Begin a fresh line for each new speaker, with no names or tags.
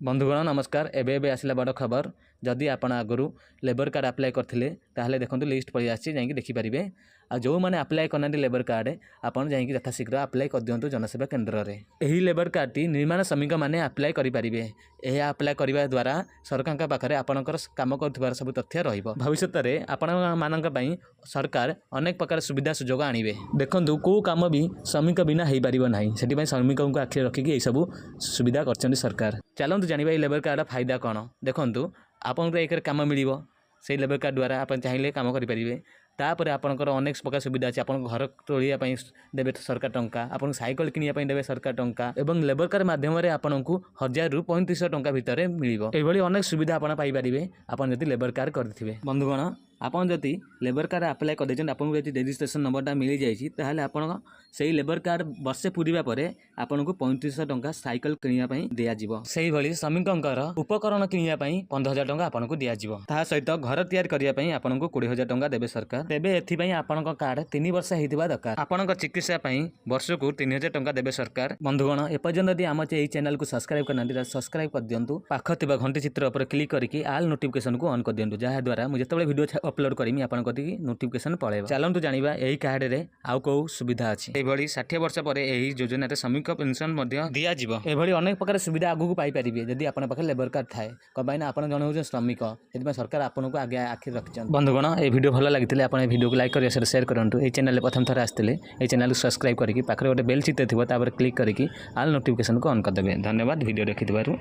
बंधुगण नमस्कार। एबे आसला बड़ खबर जदि आपण आगु लेबर कार्ड अप्लाई करते ताहले देखो लिस्ट पड़ी आसी जाकि देखिपारे। आ जो मैंने अप्लाई करना लेबर कार्ड आपड़ जा यथाशीघ्र अप्लाई कर दिंतु जनसेवा केन्द्र में। यही लेबर कार्ड टी निर्माण श्रमिक मैंने अप्लाई करेंगे। यह अप्लाई करने द्वारा सरकार पाखे आपंकर कम कर सब तथ्य भविष्य में आपण सरकार अनेक प्रकार सुविधा सुजोग आणवे। देखु कौ कम भी श्रमिक बिना हो पार ना से श्रमिक को आखिर रखिकी सब सुविधा कर सरकार। चलते जाना लेबर कार्ड फायदा कौन देखु आपको एक कम मिल से लेबर कार्ड द्वारा आप चाहिए कम करेंगे। तापर आपंकर अनेक प्रकार सुविधा अच्छे। आप घर तोड़ापी देवे सरकार टंका, आपको साइकिल किनापी देवे सरकार टंका एवं लेबर कार्ड मध्यम आपको 1000 ରୁ 3500 टंका भितर मिल अनेक सुविधा आप पाइपर आपड़ी लेबर कार्ड करेंगे। बंधुगण आपन जदि लेबर कार्ड अप्लाई कर आपको यदि रजिस्ट्रेशन नंबरटा मिल जाए आप से लेबर कार्ड वर्षे पूरा पर आपन को 3500 टंका साइकिल किनापी दिज्व। से श्रमिकर उपकरण किनापी 15000 टंका आपको दिज्व। ता सहित घर तैयार करने आपन को 20000 टंका देवे सरकार। तेबे एथि आपण कार्ड 3 वर्ष होता दरकार। आपण चिकित्सा वर्ष को 3000 टंका देवे सरकार। बंधुगण एपर्यंत यदि आम चैनल को सब्सक्राइब करना सब्सक्राइब कर दिंतु। पाख थिबा घंटी चित्र पर क्लिक करके आल नोटिफिकेशन को ऑन कर दिंतु जहाँद्वारा मुझे जो वीडियो अपलोड करी आपन कति नोटिफिकेशन पड़ेगा। चलतु जानिबा एही कार्ड रे आउ को सुविधा अछि। एभली 60 वर्ष पर एही योजना रे श्रमिक पेंशन दिया जिवो। एभली अनेक प्रकार सुविधा आगु को पाई परिबे यदि आपन पाखे लेबर कार्ड थाए। कबाइना आपन जण हो श्रमिक सेति सरकार आपन को आगे आखिर रखिछन। बंधुगण ए वीडियो भल लागितले आपन ए वीडियो को लाइक करिया शेयर करंतु। ए चैनल प्रथम थर आस्तिले ए चैनल को सब्सक्राइब करके पाखरे गोटे बेल चित्र थिबो तापर क्लिक करके आल नोटिफिकेशन को ऑन कर देबे। धन्यवाद वीडियो देखिथिबारु।